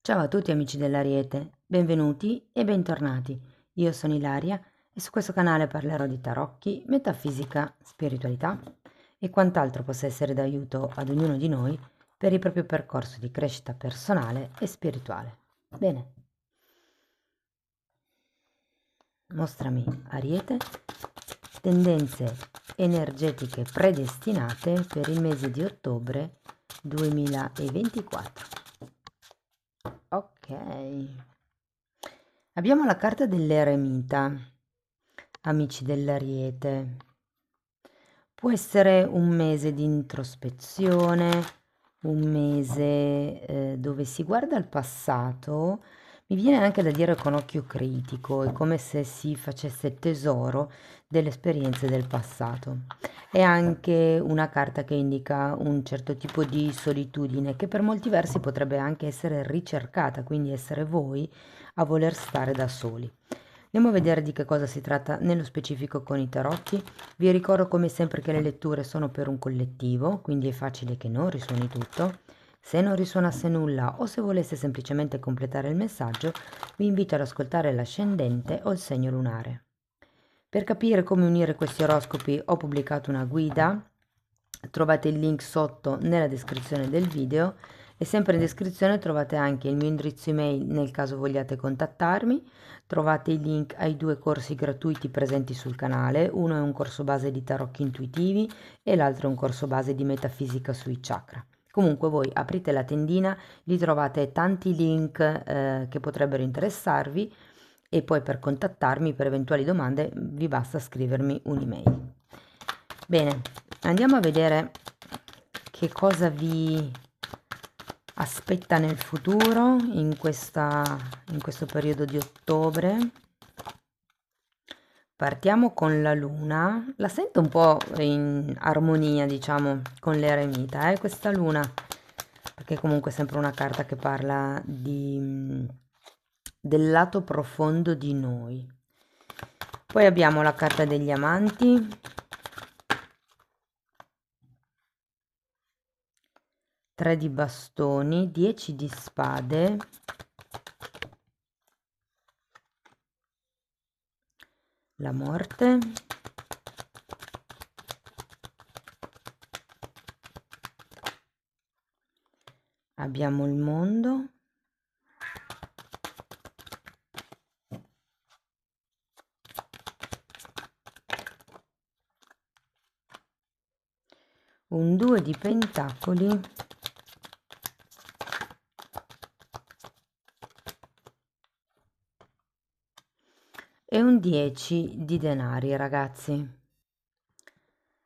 Ciao a tutti amici dell'Ariete, benvenuti e bentornati. Io sono Ilaria e su questo canale parlerò di tarocchi, metafisica, spiritualità e quant'altro possa essere d'aiuto ad ognuno di noi per il proprio percorso di crescita personale e spirituale. Bene, mostrami Ariete, tendenze energetiche predestinate per il mese di ottobre 2024. Ok. Abbiamo la carta dell'eremita, amici dell'Ariete. Può essere un mese di introspezione, un mese dove si guarda al passato. Mi viene anche da dire con occhio critico, è come se si facesse tesoro delle esperienze del passato. È anche una carta che indica un certo tipo di solitudine che per molti versi potrebbe anche essere ricercata, quindi essere voi a voler stare da soli. Andiamo a vedere di che cosa si tratta nello specifico con i tarocchi. Vi ricordo come sempre che le letture sono per un collettivo, quindi è facile che non risuoni tutto. Se non risuonasse nulla o se voleste semplicemente completare il messaggio, vi invito ad ascoltare l'ascendente o il segno lunare. Per capire come unire questi oroscopi ho pubblicato una guida, trovate il link sotto nella descrizione del video e sempre in descrizione trovate anche il mio indirizzo email nel caso vogliate contattarmi. Trovate i link ai 2 corsi gratuiti presenti sul canale, uno è un corso base di tarocchi intuitivi e l'altro è un corso base di metafisica sui chakra. Comunque voi aprite la tendina, lì trovate tanti link che potrebbero interessarvi e poi per contattarmi per eventuali domande vi basta scrivermi un'email. Bene, andiamo a vedere che cosa vi aspetta nel futuro in questo periodo di ottobre. Partiamo con la luna, la sento un po' in armonia, diciamo, con l'eremita, questa luna, perché comunque è sempre una carta che parla del lato profondo di noi. Poi abbiamo la carta degli amanti, 3 di bastoni, 10 di spade, la morte, abbiamo il mondo, un 2 di pentacoli e un 10 di denari, ragazzi.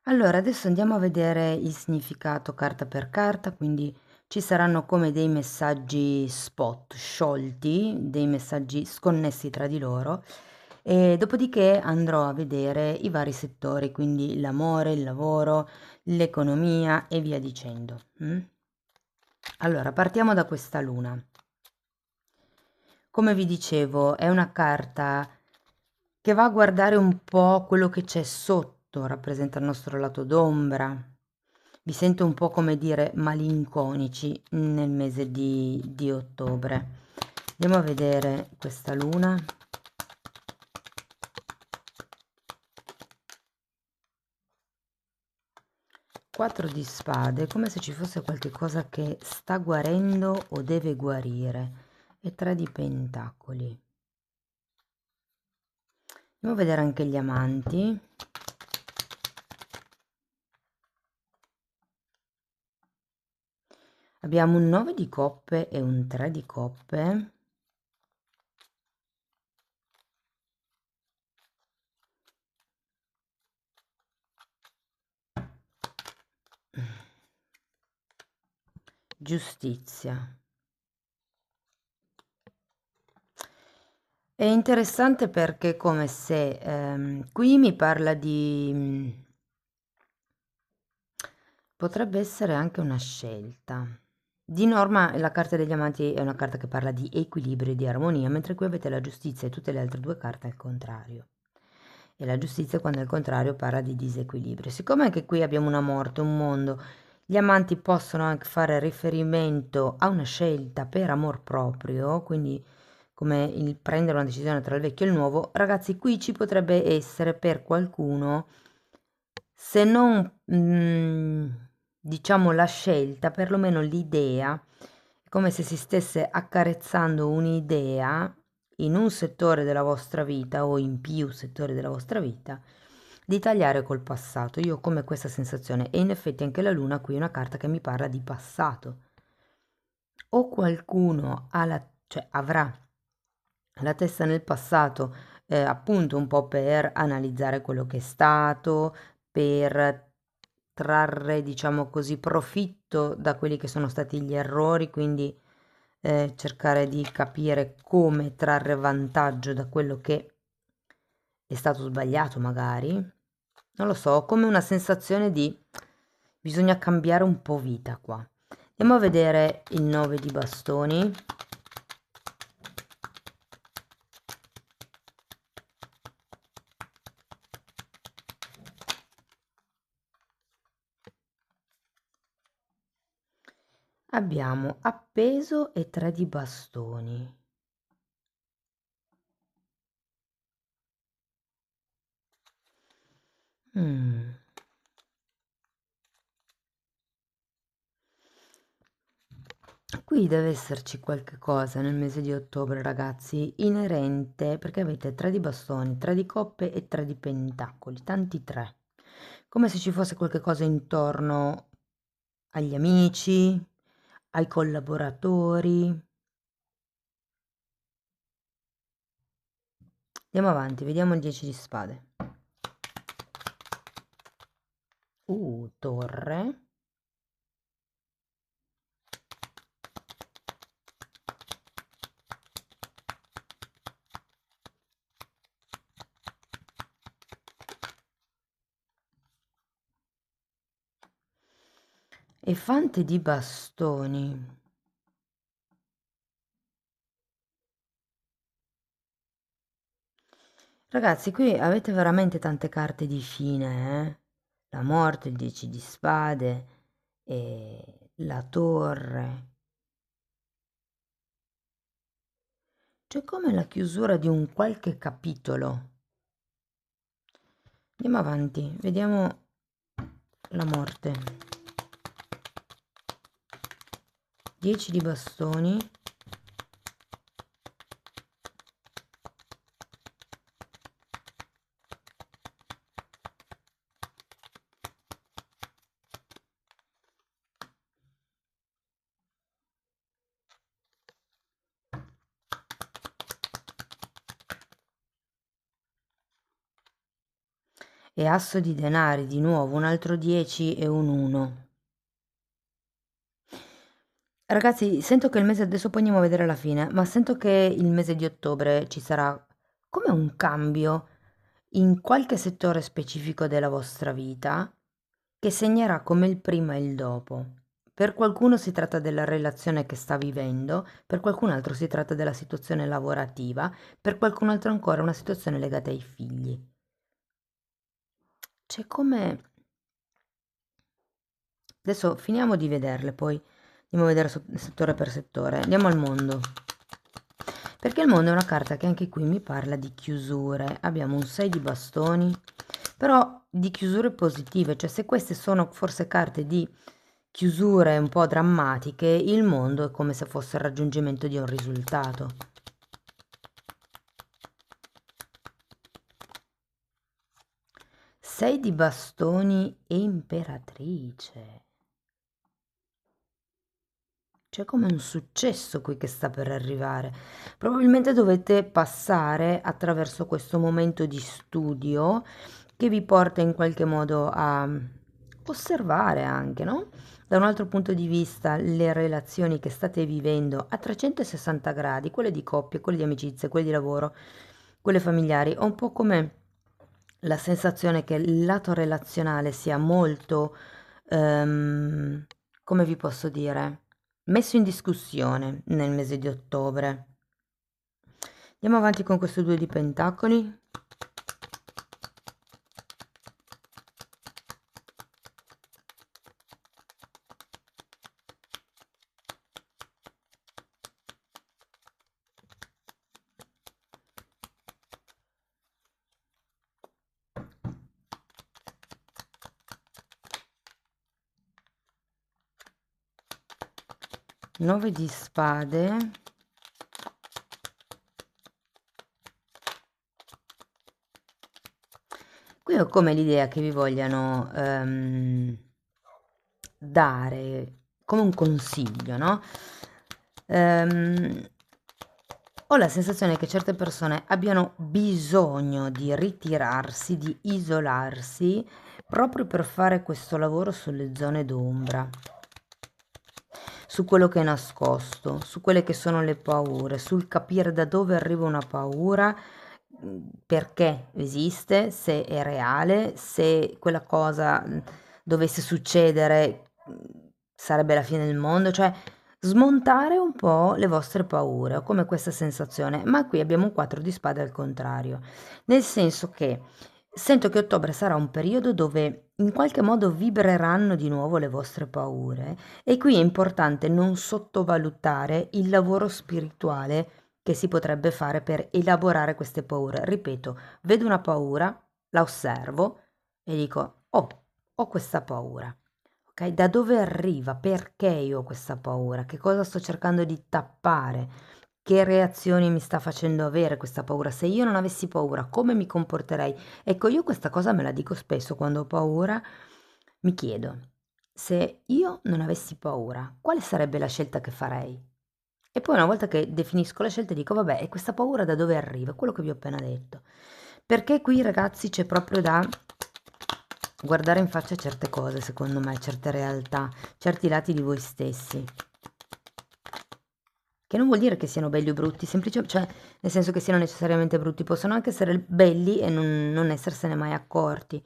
Allora, adesso andiamo a vedere il significato carta per carta, quindi ci saranno come dei messaggi spot, sciolti, dei messaggi sconnessi tra di loro, e dopodiché andrò a vedere i vari settori, quindi l'amore, il lavoro, l'economia e via dicendo. Allora, partiamo da questa luna. Come vi dicevo, è una carta che va a guardare un po' quello che c'è sotto, rappresenta il nostro lato d'ombra. Vi sento un po' come dire malinconici nel mese di ottobre. Andiamo a vedere questa luna. Quattro di spade, come se ci fosse qualche cosa che sta guarendo o deve guarire. E 3 di pentacoli. Andiamo a vedere anche gli amanti. Abbiamo un 9 di coppe e un 3 di coppe. Giustizia. È interessante perché è come se qui mi parla di potrebbe essere anche una scelta. Di norma la carta degli amanti è una carta che parla di equilibrio e di armonia, mentre qui avete la giustizia e tutte le altre 2 carte al contrario. E la giustizia quando è al contrario parla di disequilibrio. Siccome anche qui abbiamo una morte, un mondo, Gli amanti possono anche fare riferimento a una scelta per amor proprio, quindi come il prendere una decisione tra il vecchio e il nuovo. Ragazzi, qui ci potrebbe essere per qualcuno, se non diciamo la scelta, perlomeno l'idea, è come se si stesse accarezzando un'idea in un settore della vostra vita o in più settori della vostra vita di tagliare col passato. Io ho come questa sensazione, e in effetti anche la luna qui è una carta che mi parla di passato. O qualcuno cioè, avrà la testa nel passato, appunto un po' per analizzare quello che è stato, per trarre, diciamo così, profitto da quelli che sono stati gli errori, quindi cercare di capire come trarre vantaggio da quello che è stato sbagliato magari. Non lo so, ho come una sensazione di bisogna cambiare un po' vita qua. Andiamo a vedere il 9 di bastoni. Abbiamo appeso e 3 di bastoni. Mm. Qui deve esserci qualche cosa nel mese di ottobre, ragazzi, inerente, perché avete 3 di bastoni, 3 di coppe e 3 di pentacoli, tanti 3. Come se ci fosse qualche cosa intorno agli amici, ai collaboratori. Andiamo avanti, vediamo il 10 di spade. Torre. E fante di bastoni. Ragazzi, qui avete veramente tante carte di fine, eh? La morte, il 10 di spade e la torre. C'è come la chiusura di un qualche capitolo. Andiamo avanti, vediamo la morte. 10 di bastoni. E asso di denari, di nuovo, un altro 10 e un 1. Ragazzi, sento che il mese, adesso poi andiamo a vedere la fine, ma sento che il mese di ottobre ci sarà come un cambio in qualche settore specifico della vostra vita che segnerà come il prima e il dopo. Per qualcuno si tratta della relazione che sta vivendo, per qualcun altro si tratta della situazione lavorativa, per qualcun altro ancora una situazione legata ai figli. C'è come... Adesso finiamo di vederle, poi andiamo a vedere settore per settore. Andiamo al mondo. Perché il mondo è una carta che anche qui mi parla di chiusure. Abbiamo un 6 di bastoni, però di chiusure positive. Cioè, se queste sono forse carte di chiusure un po' drammatiche, il mondo è come se fosse il raggiungimento di un risultato. Sei di bastoni e imperatrice. C'è come un successo qui che sta per arrivare. Probabilmente dovete passare attraverso questo momento di studio che vi porta in qualche modo a osservare anche, no? Da un altro punto di vista le relazioni che state vivendo a 360 gradi, quelle di coppia, quelle di amicizia, quelle di lavoro, quelle familiari. Ho un po' come la sensazione che il lato relazionale sia molto, come vi posso dire, messo in discussione nel mese di ottobre. Andiamo avanti con questo 2 di pentacoli. 9 di spade. Qui ho come l'idea che vi vogliano dare come un consiglio, no? Ho la sensazione che certe persone abbiano bisogno di ritirarsi, di isolarsi, proprio per fare questo lavoro sulle zone d'ombra, su quello che è nascosto, su quelle che sono le paure, sul capire da dove arriva una paura, perché esiste, se è reale, se quella cosa dovesse succedere sarebbe la fine del mondo, cioè smontare un po' le vostre paure. Ho come questa sensazione, ma qui abbiamo un 4 di spade al contrario, nel senso che sento che ottobre sarà un periodo dove in qualche modo vibreranno di nuovo le vostre paure e qui è importante non sottovalutare il lavoro spirituale che si potrebbe fare per elaborare queste paure. Ripeto, vedo una paura, la osservo e dico, oh, ho questa paura. Ok, da dove arriva? Perché io ho questa paura? Che cosa sto cercando di tappare? Che reazioni mi sta facendo avere questa paura? Se io non avessi paura, come mi comporterei? Ecco, io questa cosa me la dico spesso quando ho paura, mi chiedo, se io non avessi paura, quale sarebbe la scelta che farei? E poi una volta che definisco la scelta dico, vabbè, e questa paura da dove arriva? Quello che vi ho appena detto. Perché qui, ragazzi, c'è proprio da guardare in faccia certe cose, secondo me, certe realtà, certi lati di voi stessi. Che non vuol dire che siano belli o brutti, semplicemente, cioè, nel senso che siano necessariamente brutti, possono anche essere belli e non essersene mai accorti.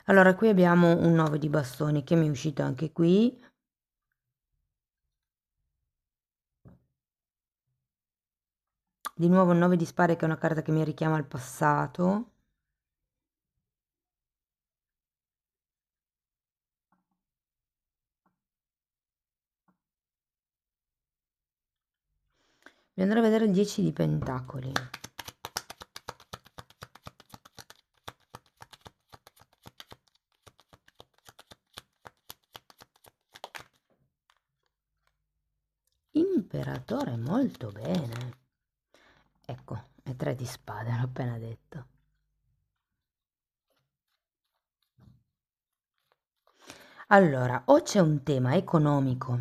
Allora, qui abbiamo un 9 di bastoni che mi è uscito anche qui. Di nuovo un 9 di spade che è una carta che mi richiama al passato. Vi andrò a vedere il 10 di pentacoli. Imperatore, molto bene. Ecco, è 3 di spade, l'ho appena detto. Allora, o c'è un tema economico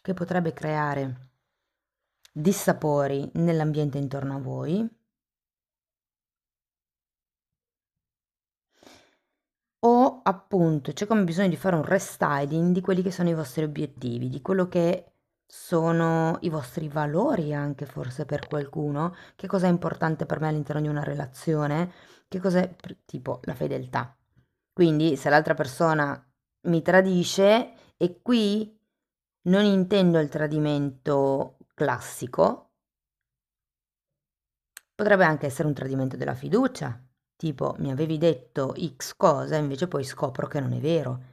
che potrebbe creare dissapori nell'ambiente intorno a voi, o appunto c'è come bisogno di fare un restyling di quelli che sono i vostri obiettivi, di quello che sono i vostri valori anche forse per qualcuno, che cosa è importante per me all'interno di una relazione, che cos'è tipo la fedeltà. Quindi se l'altra persona mi tradisce, e qui non intendo il tradimento classico, potrebbe anche essere un tradimento della fiducia, tipo mi avevi detto X cosa e invece poi scopro che non è vero,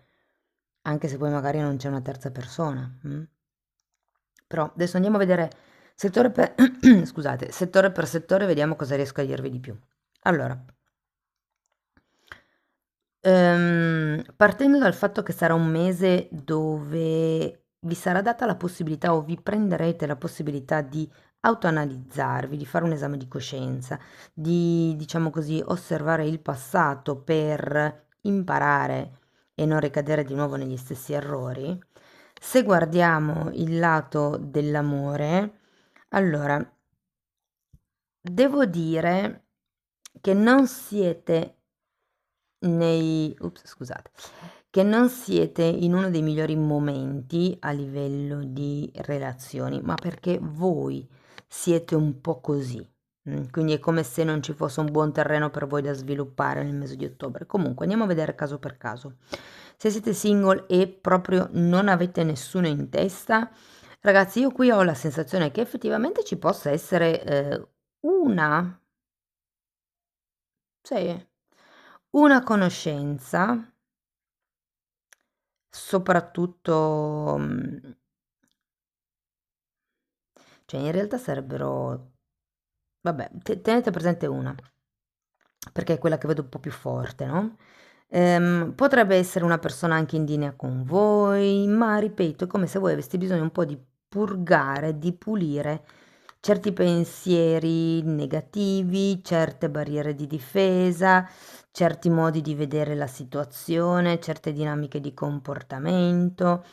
anche se poi magari non c'è una terza persona. Però adesso andiamo a vedere settore per, scusate, settore per settore, vediamo cosa riesco a dirvi di più. Allora, partendo dal fatto che sarà un mese dove vi sarà data la possibilità o vi prenderete la possibilità di autoanalizzarvi, di fare un esame di coscienza, di, diciamo così, osservare il passato per imparare e non ricadere di nuovo negli stessi errori. Se guardiamo il lato dell'amore, allora, devo dire che non siete scusate, che non siete in uno dei migliori momenti a livello di relazioni, ma perché voi siete un po' così. Quindi è come se non ci fosse un buon terreno per voi da sviluppare nel mese di ottobre. Comunque andiamo a vedere caso per caso. Se siete single e proprio non avete nessuno in testa, ragazzi, io qui ho la sensazione che effettivamente ci possa essere una, sì, una conoscenza, soprattutto, cioè in realtà sarebbero, vabbè, tenete presente una, perché è quella che vedo un po' più forte, no? Potrebbe essere una persona anche in linea con voi, ma ripeto, è come se voi aveste bisogno un po' di purgare, di pulire certi pensieri negativi, certe barriere di difesa, certi modi di vedere la situazione, certe dinamiche di comportamento.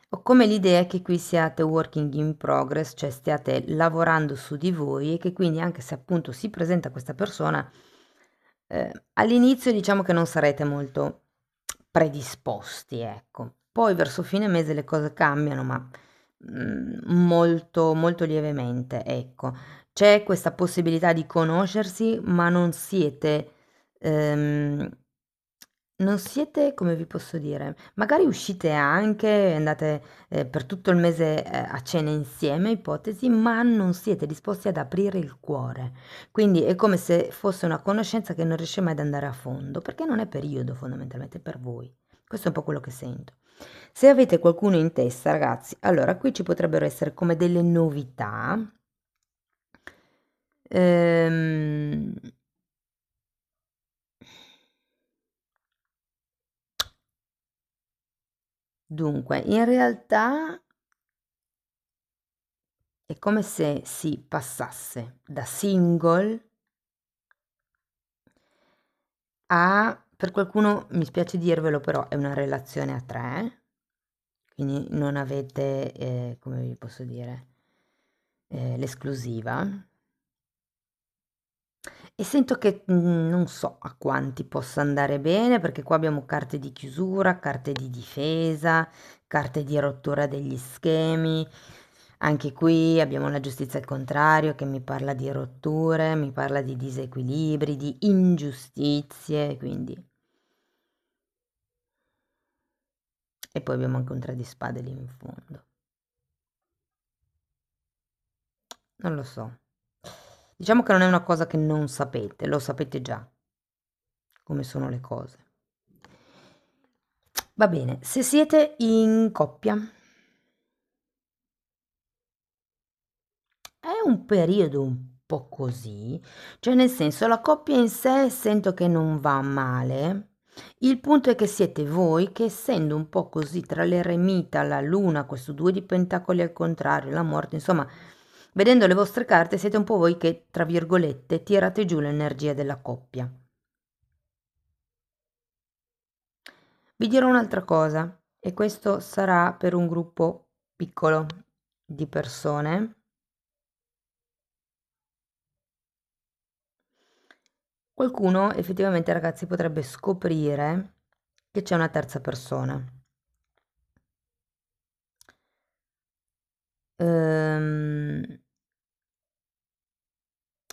Ho come l'idea che qui siate working in progress, cioè stiate lavorando su di voi e che quindi anche se appunto si presenta questa persona, all'inizio diciamo che non sarete molto predisposti, ecco. Poi verso fine mese le cose cambiano, ma molto, molto lievemente, ecco. C'è questa possibilità di conoscersi, ma ehm, non siete, come vi posso dire, magari uscite anche, andate per tutto il mese a cena insieme, ipotesi, ma non siete disposti ad aprire il cuore. Quindi è come se fosse una conoscenza che non riesce mai ad andare a fondo, perché non è periodo fondamentalmente per voi. Questo è un po' quello che sento. Se avete qualcuno in testa, ragazzi, allora qui ci potrebbero essere come delle novità. Ehm, Dunque, in realtà è come se si passasse da single a, per qualcuno, mi spiace dirvelo, però è una relazione a tre, quindi non avete, come vi posso dire, l'esclusiva. E sento che non so a quanti possa andare bene, perché qua abbiamo carte di chiusura, carte di difesa, carte di rottura degli schemi. Anche qui abbiamo la giustizia al contrario che mi parla di rotture, mi parla di disequilibri, di ingiustizie, quindi. E poi abbiamo anche un 3 di spade lì in fondo. Non lo so. Diciamo che non è una cosa che non sapete, lo sapete già come sono le cose. Va bene, se siete in coppia, è un periodo un po' così, cioè nel senso la coppia in sé sento che non va male. Il punto è che siete voi che essendo un po' così tra l'eremita, la luna, questo 2 di pentacoli al contrario, la morte, insomma, vedendo le vostre carte siete un po' voi che, tra virgolette, tirate giù l'energia della coppia. Vi dirò un'altra cosa, e questo sarà per un gruppo piccolo di persone. Qualcuno effettivamente, ragazzi, potrebbe scoprire che c'è una terza persona. Ehm,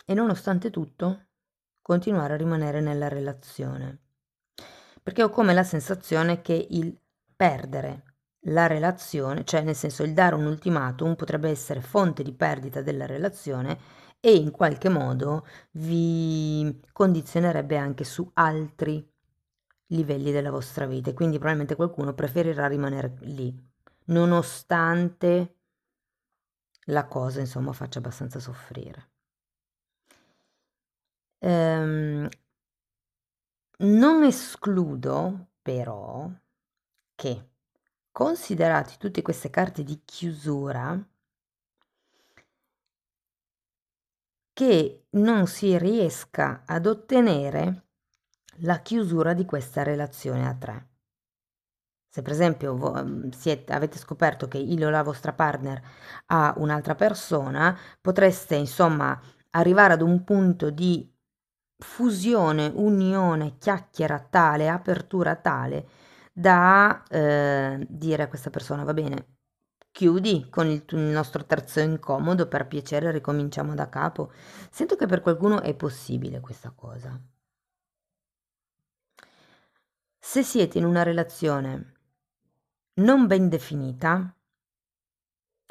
e nonostante tutto, continuare a rimanere nella relazione. Perché ho come la sensazione che il perdere la relazione, cioè nel senso il dare un ultimatum potrebbe essere fonte di perdita della relazione e in qualche modo vi condizionerebbe anche su altri livelli della vostra vita e quindi probabilmente qualcuno preferirà rimanere lì, nonostante la cosa, insomma, faccia abbastanza soffrire. Ehm, Non escludo però che, considerati tutte queste carte di chiusura, che non si riesca ad ottenere la chiusura di questa relazione a tre. Se per esempio avete scoperto che il o la vostra partner ha un'altra persona, potreste insomma arrivare ad un punto di fusione, unione, chiacchiera tale, apertura tale da dire a questa persona, va bene, chiudi con il nostro terzo incomodo, per piacere ricominciamo da capo. Sento che per qualcuno è possibile questa cosa. Se siete in una relazione non ben definita,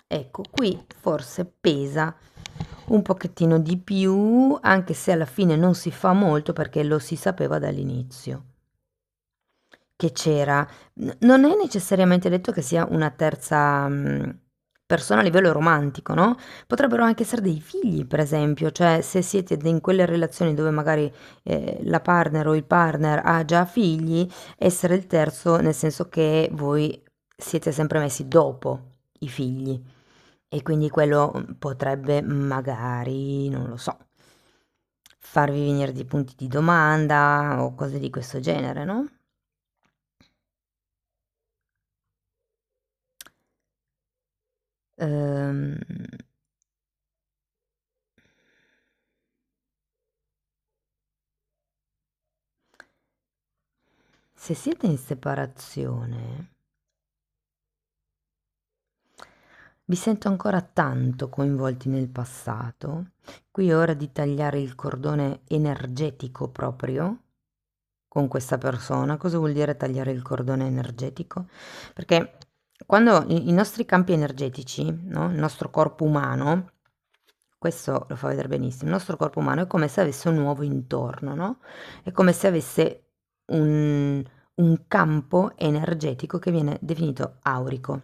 ecco, qui forse pesa un pochettino di più, anche se alla fine non si fa molto perché lo si sapeva dall'inizio che c'era. Non è necessariamente detto che sia una terza persona a livello romantico, no? Potrebbero anche essere dei figli, per esempio, cioè se siete in quelle relazioni dove magari la partner o il partner ha già figli, essere il terzo nel senso che voi siete sempre messi dopo i figli. E quindi quello potrebbe magari, non lo so, farvi venire dei punti di domanda o cose di questo genere, no? Ehm, se siete in separazione, vi sento ancora tanto coinvolti nel passato. Qui è ora di tagliare il cordone energetico proprio con questa persona. Cosa vuol dire tagliare il cordone energetico? Perché quando i nostri campi energetici, no? Il nostro corpo umano, questo lo fa vedere benissimo, il nostro corpo umano è come se avesse un uovo intorno, no? È come se avesse un campo energetico che viene definito aurico.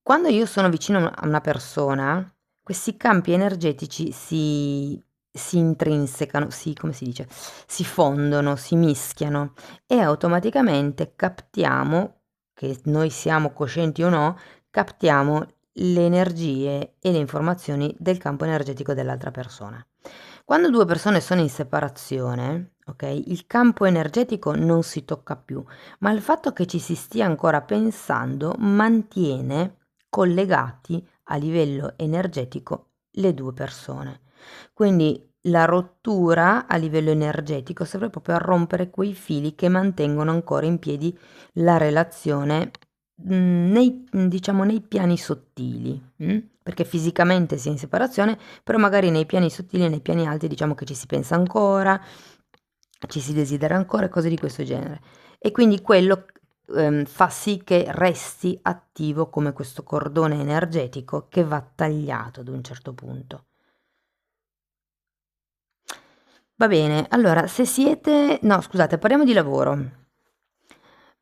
Quando io sono vicino a una persona, questi campi energetici si intrinsecano, come si dice? Si fondono, si mischiano e automaticamente captiamo, che noi siamo coscienti o no, captiamo le energie e le informazioni del campo energetico dell'altra persona. Quando due persone sono in separazione, ok, il campo energetico non si tocca più, ma il fatto che ci si stia ancora pensando mantiene collegati a livello energetico le due persone. Quindi la rottura a livello energetico serve proprio a rompere quei fili che mantengono ancora in piedi la relazione diciamo, nei piani sottili, perché fisicamente si è in separazione, però magari nei piani sottili e nei piani alti diciamo che ci si pensa ancora, ci si desidera ancora, cose di questo genere. E quindi quello fa sì che resti attivo come questo cordone energetico che va tagliato ad un certo punto. Va bene, allora se siete no scusate, parliamo di lavoro.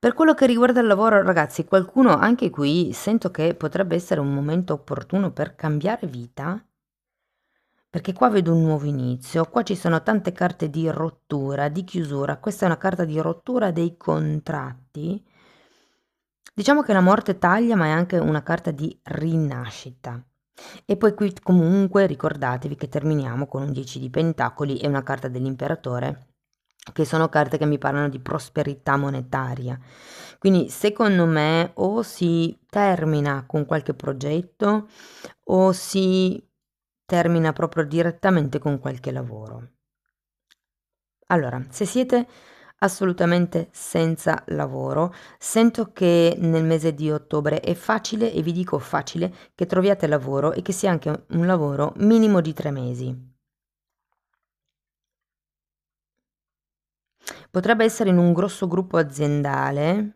Per quello che riguarda il lavoro, ragazzi, qualcuno anche qui sento che potrebbe essere un momento opportuno per cambiare vita, perché qua vedo un nuovo inizio, qua ci sono tante carte di rottura, di chiusura, questa è una carta di rottura dei contratti. Diciamo che la morte taglia, ma è anche una carta di rinascita. E poi qui comunque ricordatevi che terminiamo con un 10 di pentacoli e una carta dell'imperatore, che sono carte che mi parlano di prosperità monetaria. Quindi secondo me o si termina con qualche progetto o si termina proprio direttamente con qualche lavoro. Allora, se siete assolutamente senza lavoro, sento che nel mese di ottobre è facile, e vi dico facile, che troviate lavoro e che sia anche un lavoro minimo di 3 mesi. Potrebbe essere in un grosso gruppo aziendale.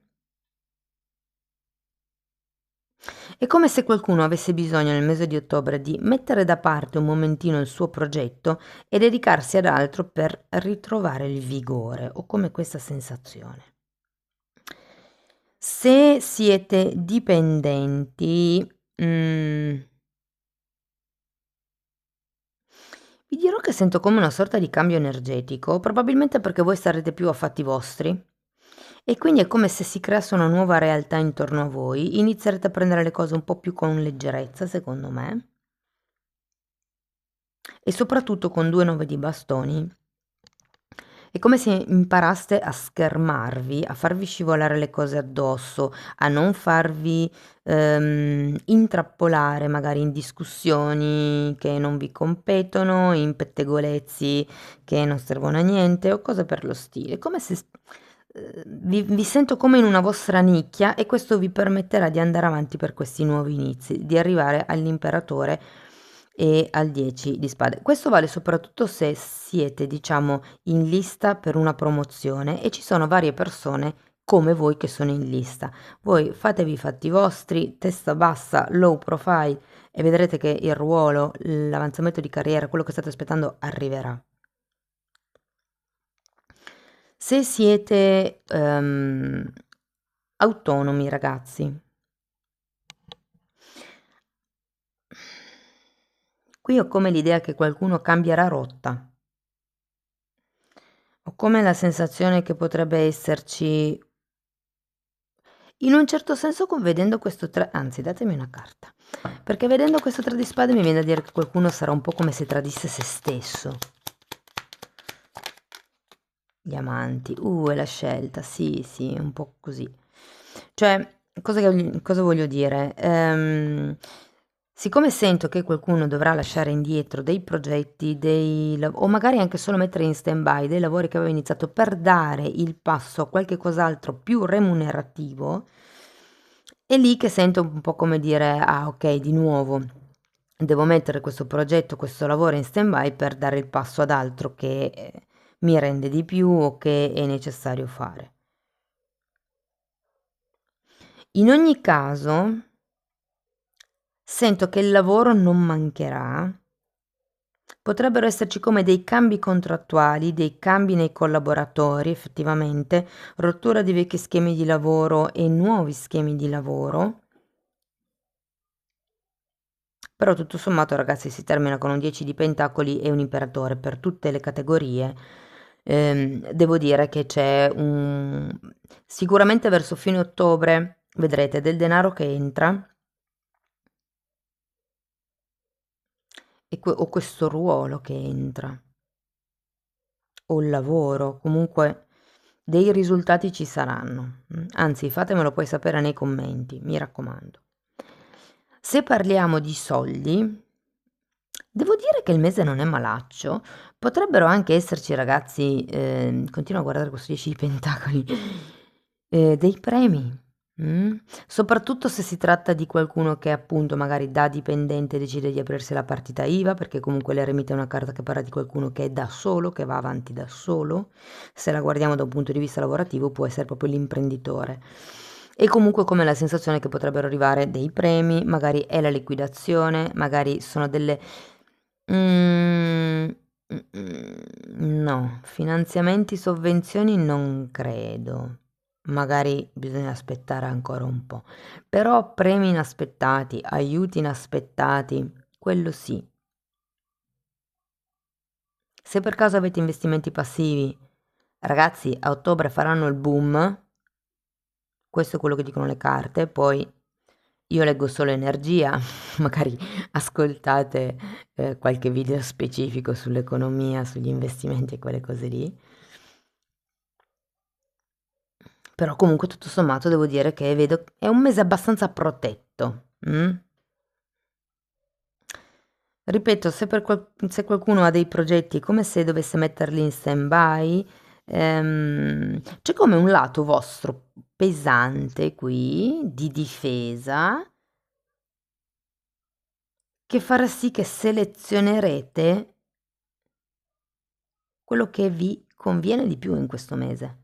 È come se qualcuno avesse bisogno nel mese di ottobre di mettere da parte un momentino il suo progetto e dedicarsi ad altro per ritrovare il vigore. Ho come questa sensazione. Se siete dipendenti, vi dirò che sento come una sorta di cambio energetico, probabilmente perché voi sarete più a fatti vostri e quindi è come se si creasse una nuova realtà intorno a voi, inizierete a prendere le cose un po' più con leggerezza, secondo me, e soprattutto con 2 9 di bastoni. È come se imparaste a schermarvi, a farvi scivolare le cose addosso, a non farvi intrappolare magari in discussioni che non vi competono, in pettegolezzi che non servono a niente o cose per lo stile. Come se vi sento come in una vostra nicchia e questo vi permetterà di andare avanti per questi nuovi inizi, di arrivare all'imperatore e al 10 di spade. Questo vale soprattutto se siete, diciamo, in lista per una promozione e ci sono varie persone come voi che sono in lista. Voi fatevi i fatti vostri, testa bassa, low profile e vedrete che il ruolo, l'avanzamento di carriera, quello che state aspettando arriverà. Se siete autonomi, ragazzi, qui ho come l'idea che qualcuno cambierà rotta. Ho come la sensazione che potrebbe esserci In un certo senso, vedendo questo 3, anzi datemi una carta, perché vedendo questo 3 di spade mi viene da dire che qualcuno sarà un po' come se tradisse se stesso. Gli amanti, è la scelta, sì, sì, un po' così. Cioè, cosa voglio dire? Siccome sento che qualcuno dovrà lasciare indietro dei progetti, o magari anche solo mettere in stand-by dei lavori che aveva iniziato per dare il passo a qualche cos'altro più remunerativo, è lì che sento un po' come dire, ah ok, di nuovo, devo mettere questo progetto, questo lavoro in stand-by per dare il passo ad altro che mi rende di più o che è necessario fare. In ogni caso, sento che il lavoro non mancherà. Potrebbero esserci come dei cambi contrattuali, dei cambi nei collaboratori, effettivamente, rottura di vecchi schemi di lavoro e nuovi schemi di lavoro. Però tutto sommato, ragazzi, si termina con un 10 di pentacoli e un imperatore per tutte le categorie. Devo dire che c'è sicuramente verso fine ottobre vedrete del denaro che entra o questo ruolo che entra o il lavoro, comunque dei risultati ci saranno. Anzi, fatemelo poi sapere nei commenti, mi raccomando. Se parliamo di soldi, devo dire che il mese non è malaccio. Potrebbero anche esserci, ragazzi, continuo a guardare questo 10 di pentacoli, dei premi. Soprattutto se si tratta di qualcuno che appunto magari da dipendente decide di aprirsi la partita IVA, perché comunque l'eremita è una carta che parla di qualcuno che è da solo, che va avanti da solo. Se la guardiamo da un punto di vista lavorativo può essere proprio l'imprenditore. E comunque come la sensazione che potrebbero arrivare dei premi, magari è la liquidazione, magari sono delle... Mm, no, finanziamenti, sovvenzioni non credo. Magari bisogna aspettare ancora un po'. Però premi inaspettati, aiuti inaspettati, quello sì. Se per caso avete investimenti passivi, ragazzi, a ottobre faranno il boom. Questo è quello che dicono le carte, poi io leggo solo energia, magari ascoltate qualche video specifico sull'economia, sugli investimenti e quelle cose lì. Però comunque tutto sommato devo dire che vedo è un mese abbastanza protetto. Ripeto, se qualcuno ha dei progetti, è come se dovesse metterli in stand-by, c'è come un lato vostro pesante qui di difesa che farà sì che selezionerete quello che vi conviene di più in questo mese.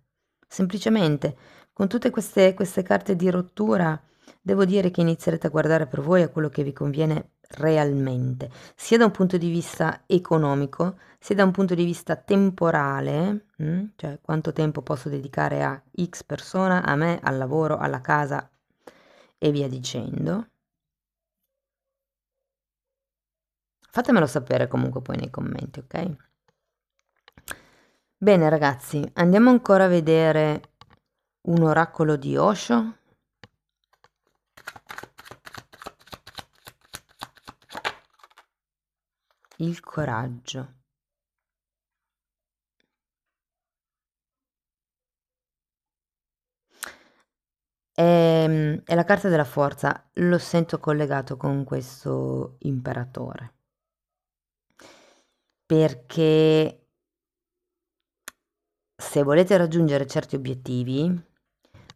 Semplicemente, con tutte queste carte di rottura, devo dire che inizierete a guardare per voi a quello che vi conviene realmente, sia da un punto di vista economico, sia da un punto di vista temporale, cioè quanto tempo posso dedicare a X persona, a me, al lavoro, alla casa e via dicendo. Fatemelo sapere comunque poi nei commenti, ok? Bene ragazzi, andiamo ancora a vedere un oracolo di Osho. Il coraggio. È la carta della forza, lo sento collegato con questo imperatore. Perché se volete raggiungere certi obiettivi,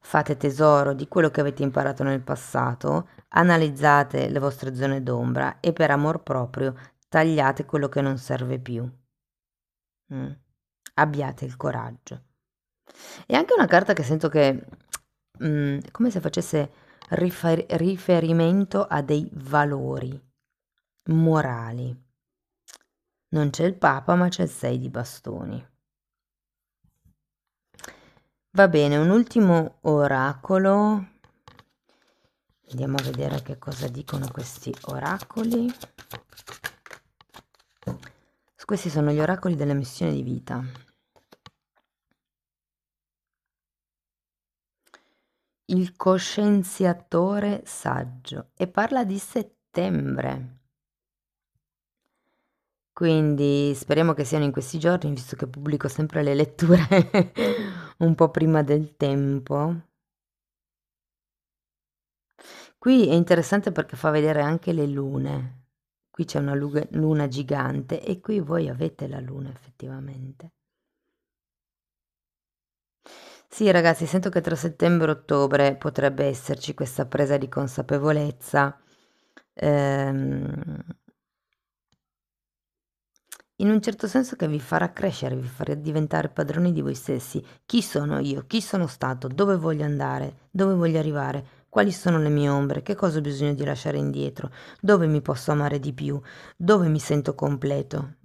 fate tesoro di quello che avete imparato nel passato, analizzate le vostre zone d'ombra e per amor proprio tagliate quello che non serve più. Abbiate il coraggio. È anche una carta che sento che è come se facesse riferimento a dei valori morali. Non c'è il Papa, ma c'è il 6 di bastoni. Va bene, un ultimo oracolo. Andiamo a vedere che cosa dicono questi oracoli. Questi sono gli oracoli della missione di vita. il coscienziatore saggio e parla di settembre. Quindi speriamo che siano in questi giorni, visto che pubblico sempre le letture un po' prima del tempo. Qui è interessante perché fa vedere anche le lune. Qui c'è una luna gigante e qui voi avete la luna effettivamente. Sì, ragazzi, sento che tra settembre e ottobre potrebbe esserci questa presa di consapevolezza. In un certo senso che vi farà crescere, vi farà diventare padroni di voi stessi. Chi sono io? Chi sono stato? Dove voglio andare? Dove voglio arrivare? Quali sono le mie ombre? Che cosa ho bisogno di lasciare indietro? Dove mi posso amare di più? Dove mi sento completo?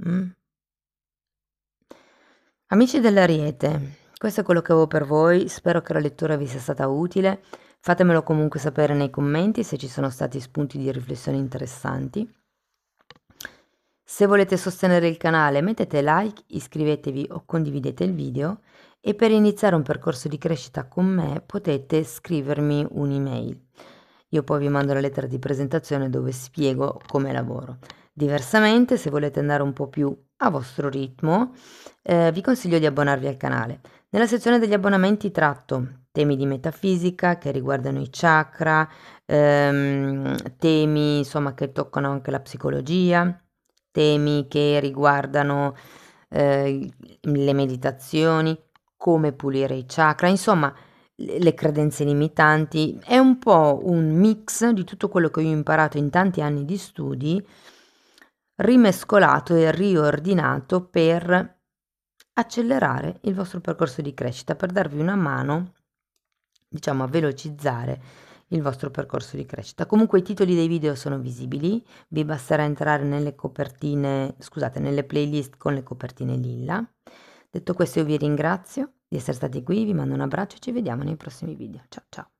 Amici dell'Ariete, questo è quello che avevo per voi, spero che la lettura vi sia stata utile, fatemelo comunque sapere nei commenti se ci sono stati spunti di riflessione interessanti. Se volete sostenere il canale mettete like, iscrivetevi o condividete il video e per iniziare un percorso di crescita con me potete scrivermi un'email. Io poi vi mando la lettera di presentazione dove spiego come lavoro. Diversamente, se volete andare un po' più a vostro ritmo, vi consiglio di abbonarvi al canale. Nella sezione degli abbonamenti tratto temi di metafisica che riguardano i chakra, temi insomma che toccano anche la psicologia, temi che riguardano le meditazioni, come pulire i chakra, insomma le credenze limitanti. È un po' un mix di tutto quello che io ho imparato in tanti anni di studi, rimescolato e riordinato per accelerare il vostro percorso di crescita, per darvi una mano, diciamo, a velocizzare il vostro percorso di crescita. Comunque i titoli dei video sono visibili, vi basterà entrare nelle copertine, scusate, nelle playlist con le copertine lilla. Detto questo io vi ringrazio di essere stati qui, vi mando un abbraccio e ci vediamo nei prossimi video. Ciao ciao!